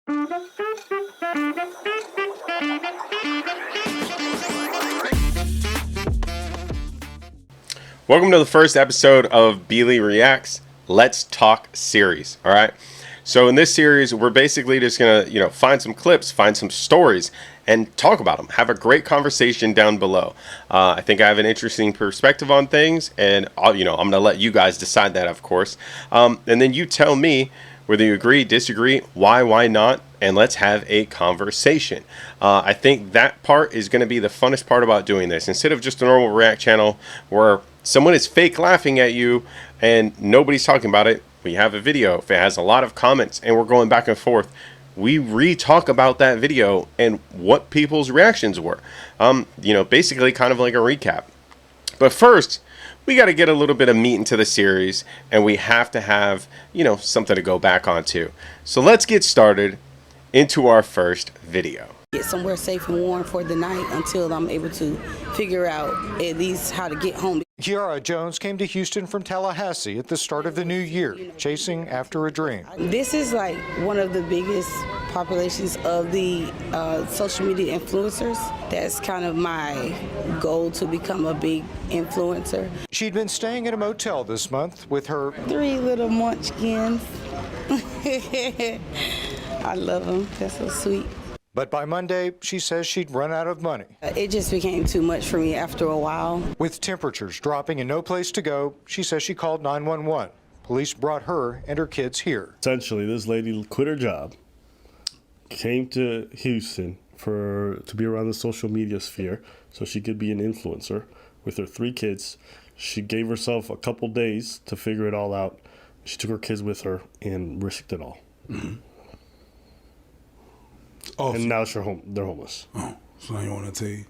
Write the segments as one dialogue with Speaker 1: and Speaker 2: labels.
Speaker 1: Welcome to the first episode of Beely Reacts Let's Talk series. All right. So in this series, we're basically just going to, find some clips, find some stories, and talk about them. Have a great conversation down below. I think I have an interesting perspective on things, and I'm going to let you guys decide that, of course. And then you tell me whether you agree, disagree, why not, and let's have a conversation. I think that part is going to be the funnest part about doing this. Instead of just a normal React channel where someone is fake laughing at you and nobody's talking about it, we have a video. If it has a lot of comments and we're going back and forth, we re-talk about that video and what people's reactions were. Basically kind of like a recap. But first, we got to get a little bit of meat into the series, and we have to have, something to go back onto. So let's get started into our first video.
Speaker 2: Get somewhere safe and warm for the night until I'm able to figure out at least how to get home.
Speaker 3: Kiara Jones came to Houston from Tallahassee at the start of the new year, chasing after a dream.
Speaker 2: This is like one of the biggest populations of the social media influencers. That's kind of my goal, to become a big influencer.
Speaker 3: She'd been staying at a motel this month with her
Speaker 2: 3 little munchkins. I love them. They're so sweet.
Speaker 3: But by Monday, she says she'd run out of money.
Speaker 2: It just became too much for me after a while.
Speaker 3: With temperatures dropping and no place to go, she says she called 911. Police brought her and her kids here.
Speaker 4: Essentially, this lady quit her job, came to Houston to be around the social media sphere so she could be an influencer with her 3 kids. She gave herself a couple days to figure it all out. She took her kids with her and risked it all.
Speaker 5: Mm-hmm. Oh,
Speaker 4: and now they're homeless.
Speaker 5: Oh, so now you want to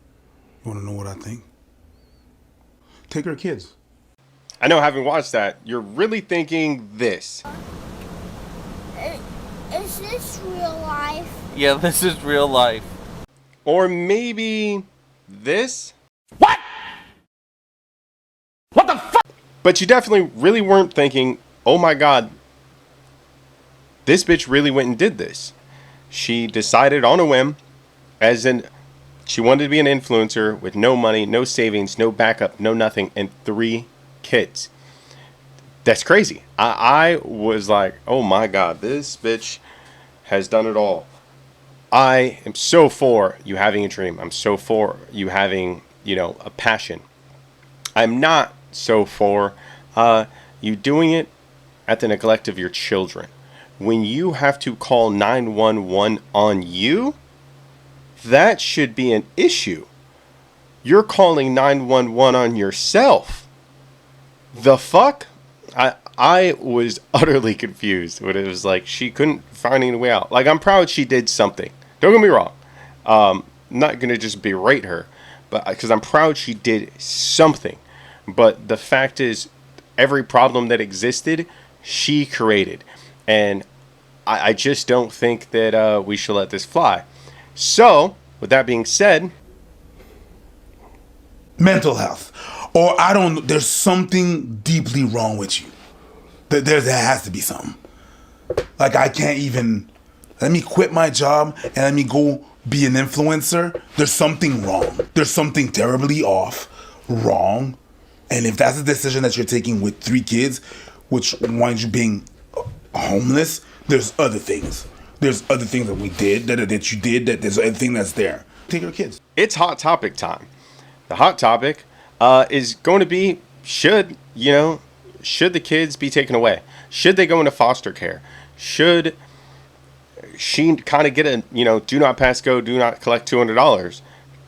Speaker 5: know what I think? Take her kids.
Speaker 1: I know, having watched that, you're really thinking this.
Speaker 6: Is this real life?
Speaker 7: Yeah, this is real life.
Speaker 1: Or maybe this?
Speaker 7: What? What the fuck?
Speaker 1: But you definitely really weren't thinking, oh my God, this bitch really went and did this. She decided on a whim, she wanted to be an influencer with no money, no savings, no backup, no nothing, and 3 kids. That's crazy. I was like, oh my God, this bitch has done it all. I am so for you having a dream. I'm so for you having, a passion. I'm not so for you doing it at the neglect of your children. When you have to call 911 on you, that should be an issue. You're calling 911 on yourself. The fuck? I was utterly confused when it was like she couldn't find any way out. Like, I'm proud she did something. Don't get me wrong. I'm not going to just berate her, but because I'm proud she did something. But the fact is, every problem that existed, she created. And I just don't think that we should let this fly. So, with that being said,
Speaker 5: Mental health. Or there's something deeply wrong with you. There has to be something. Like, I can't even, let me quit my job and let me go be an influencer. There's something wrong. There's something terribly wrong. And if that's a decision that you're taking with 3 kids, which winds you being homeless, there's other things. There's other things that we did, that you did, that there's everything that's there. Take your kids.
Speaker 1: It's hot topic time. The hot topic is going to be, should the kids be taken away? Should they go into foster care? Should she kind of get a, do not pass go, do not collect $200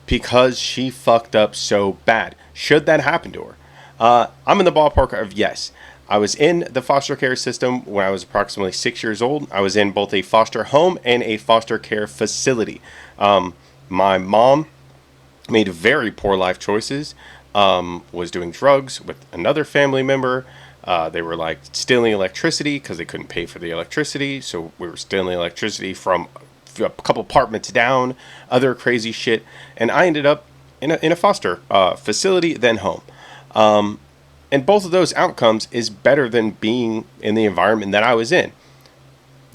Speaker 1: because she fucked up so bad? Should that happen to her? I'm in the ballpark of yes. I was in the foster care system when I was approximately 6 years old. I was in both a foster home and a foster care facility. My mom made very poor life choices, was doing drugs with another family member. They were like stealing electricity because they couldn't pay for the electricity. So we were stealing electricity from a couple apartments down, other crazy shit. And I ended up in a foster facility, then home. And both of those outcomes is better than being in the environment that I was in.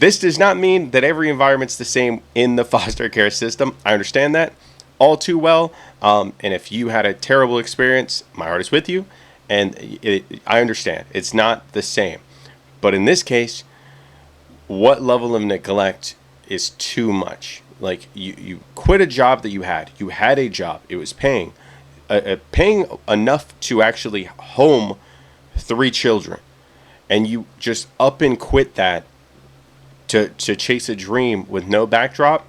Speaker 1: This does not mean that every environment's the same in the foster care system. I understand that all too well. And if you had a terrible experience, my heart is with you. And I understand. It's not the same. But in this case, what level of neglect is too much? Like, you quit a job that you had. You had a job. It was paying. Paying enough to actually home 3 children. And you just up and quit that to chase a dream with no backdrop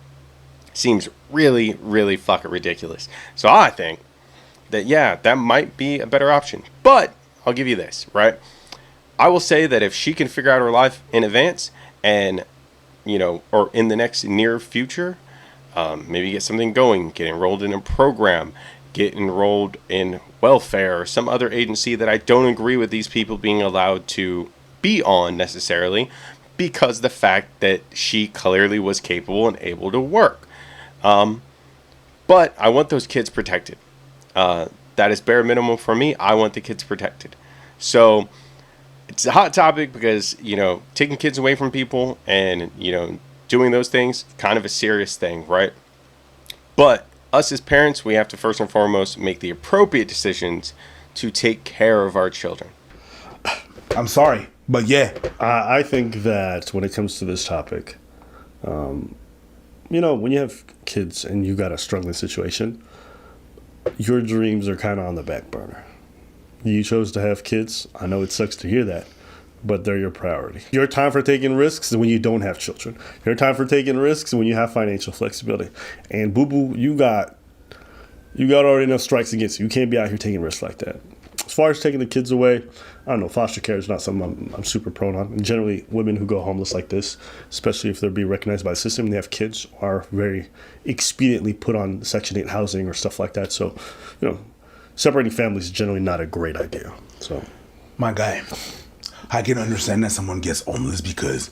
Speaker 1: seems really, really fucking ridiculous. So I think that, yeah, that might be a better option. But I'll give you this, right? I will say that if she can figure out her life in advance and, you know, or in the next near future, maybe get something going, get enrolled in a program, get enrolled in welfare or some other agency that I don't agree with these people being allowed to be on necessarily, because the fact that she clearly was capable and able to work. But I want those kids protected. That is bare minimum for me. I want the kids protected. So it's a hot topic because, you know, taking kids away from people and, you know, doing those things, kind of a serious thing, right? But us as parents, we have to first and foremost make the appropriate decisions to take care of our children.
Speaker 5: I'm sorry, but yeah.
Speaker 4: I think that when it comes to this topic, you know, when you have kids and you got a struggling situation, your dreams are kind of on the back burner. You chose to have kids. I know it sucks to hear that, but they're your priority. Your time for taking risks is when you don't have children. Your time for taking risks is when you have financial flexibility. And boo-boo, you got already enough strikes against you. You can't be out here taking risks like that. As far as taking the kids away, I don't know, foster care is not something I'm super prone on. And generally, women who go homeless like this, especially if they're being recognized by the system and they have kids, are very expediently put on Section 8 housing or stuff like that. So, you know, separating families is generally not a great idea. So,
Speaker 5: My guy, I can understand that someone gets homeless because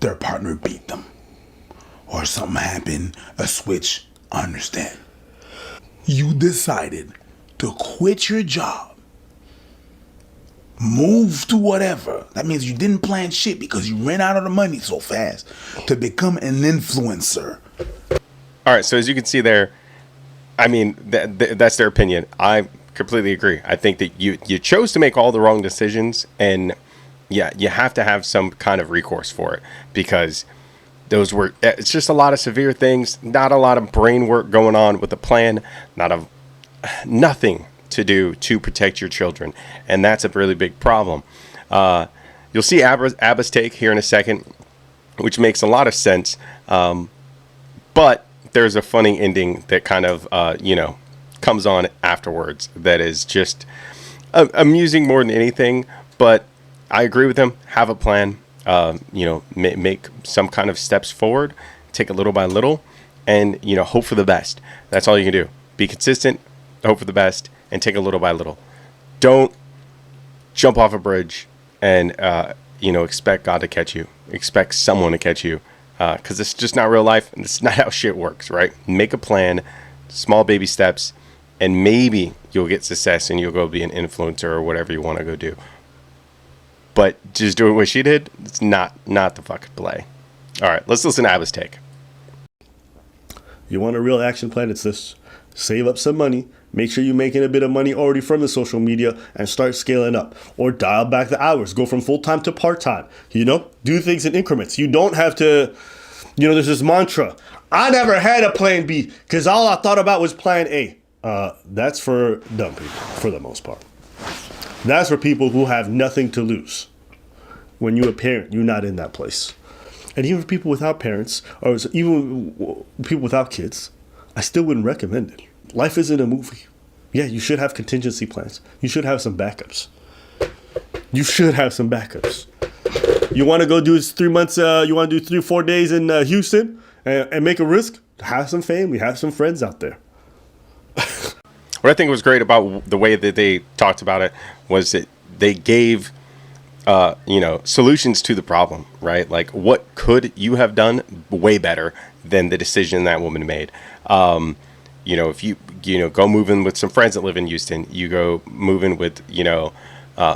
Speaker 5: their partner beat them or something happened, a switch. I understand. You decided to quit your job, move to whatever. That means you didn't plan shit because you ran out of the money so fast to become an influencer.
Speaker 1: All right, so as you can see there, I mean, that's their opinion. I completely agree. I think that you chose to make all the wrong decisions, and yeah, you have to have some kind of recourse for it, because it's just a lot of severe things, not a lot of brain work going on with a plan, nothing to do to protect your children, and that's a really big problem. You'll see Abba's take here in a second, which makes a lot of sense, but there's a funny ending that kind of comes on afterwards that is just amusing more than anything. But I agree with him. Have a plan. Make some kind of steps forward. Take it little by little, and hope for the best. That's all you can do. Be consistent. Hope for the best, and take a little by little. Don't jump off a bridge and expect God to catch you. Expect someone to catch you, because it's just not real life, and it's not how shit works, right? Make a plan, small baby steps, and maybe you'll get success and you'll go be an influencer or whatever you want to go do. But just doing what she did, it's not the fucking play. All right, let's listen to Abba's take.
Speaker 4: You want a real action plan? It's this. Save up some money. Make sure you're making a bit of money already from the social media and start scaling up. Or dial back the hours. Go from full-time to part-time. Do things in increments. You don't have to, there's this mantra. I never had a plan B because all I thought about was plan A. That's for dumb people, for the most part. That's for people who have nothing to lose. When you're a parent, you're not in that place. And even for people without parents, or even people without kids, I still wouldn't recommend it. Life isn't a movie. Yeah, you should have contingency plans. You should have some backups. You want to go do 3 months, you want to do 3-4 days in Houston and make a risk? Have some family, have some friends out there.
Speaker 1: What I think was great about the way that they talked about it was that they gave, solutions to the problem, right? Like, what could you have done way better than the decision that woman made? If you go move in with some friends that live in Houston, you go move in with,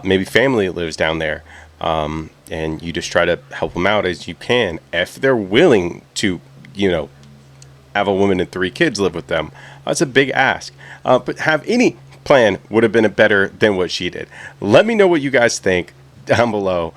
Speaker 1: maybe family that lives down there. and you just try to help them out as you can. If they're willing to, have a woman and 3 kids live with them, that's a big ask. But have any plan would have been better than what she did. Let me know what you guys think down below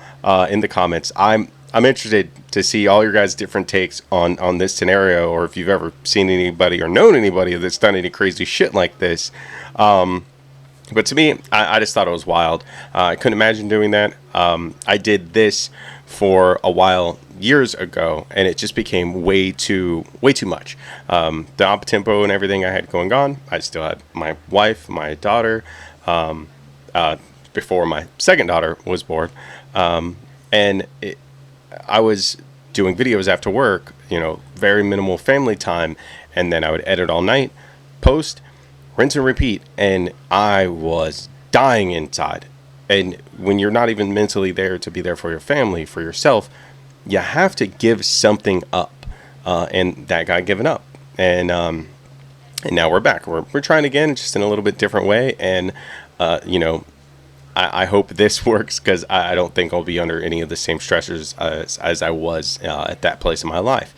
Speaker 1: in the comments. I'm interested to see all your guys' different takes on this scenario, or if you've ever seen anybody or known anybody that's done any crazy shit like this. But to me, I just thought it was wild. I couldn't imagine doing that. I did this for a while years ago, and it just became way too much. The op tempo and everything I had going on. I still had my wife, my daughter, before my second daughter was born, and I was doing videos after work. Very minimal family time, and then I would edit all night, post, rinse and repeat, and I was dying inside. And when you're not even mentally there to be there for your family, for yourself, you have to give something up. And that got given up. And now we're back. We're trying again, just in a little bit different way. And I hope this works, because I don't think I'll be under any of the same stressors as I was at that place in my life.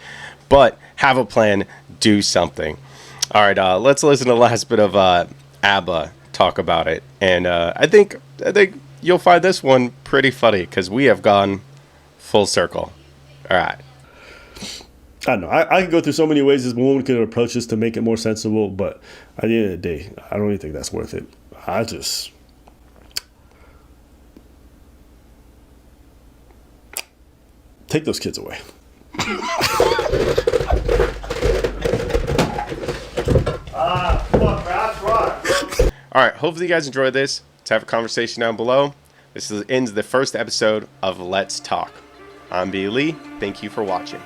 Speaker 1: But have a plan, do something. All right, let's listen to the last bit of ABBA talk about it. And I think you'll find this one pretty funny, because we have gone full circle. All right.
Speaker 4: I don't know. I can go through so many ways this woman could approach this to make it more sensible, but at the end of the day, I don't even think that's worth it. I just... take those kids away.
Speaker 1: All right, hopefully you guys enjoyed this. Let's have a conversation down below. This ends the first episode of Let's Talk. I'm B. Lee. Thank you for watching.